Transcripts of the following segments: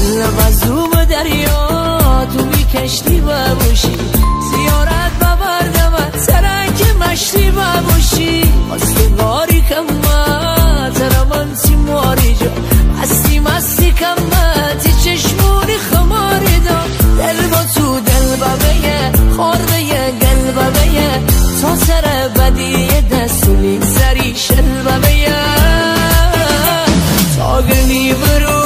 دل وزو به دریا تو بی کشتی باشی زیارت ببردمت سرک مشتی باشی مستگاری کمت ترمن سیماری جا مستی کمت چشمونی خماری دا دل با تو دل ببیه خورده گل ببیه تا سر بدی دستونی سری شل ببیه تاگرنی برو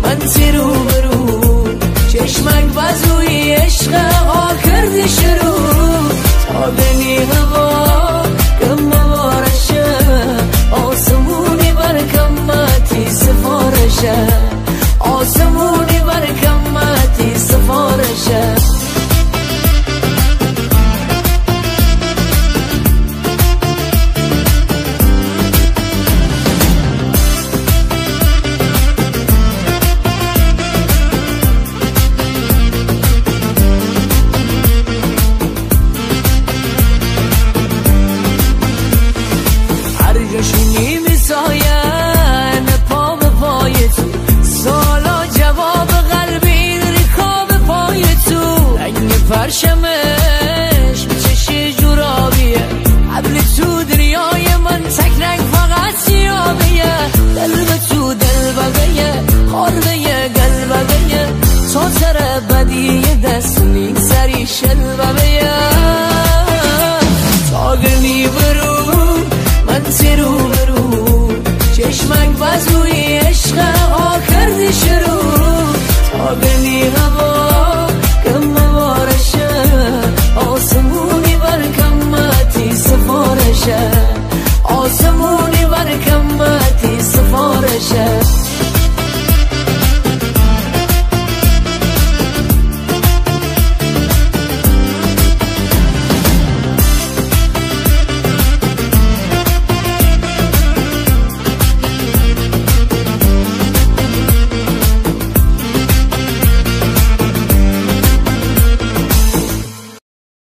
من سیرو برو چشمک بزوی عشق ها کردی شروع تاگرنی هوا کم بارشه آسمونی بر کمتی سفارشه آسمونی بر کمتی سفارشه جاشونی میساین پا به پای تو سالا جواب قلبی ریکا به پای تو رنگ پرشمش چشی جورابیه قبل تو دریای من تک رنگ فقط سیابیه دل به تو دل بگیه خورده گل بگیه تا سر بدی دستونی سری شل بگیه تاگرنی برو من سیرو برو چشمک بزو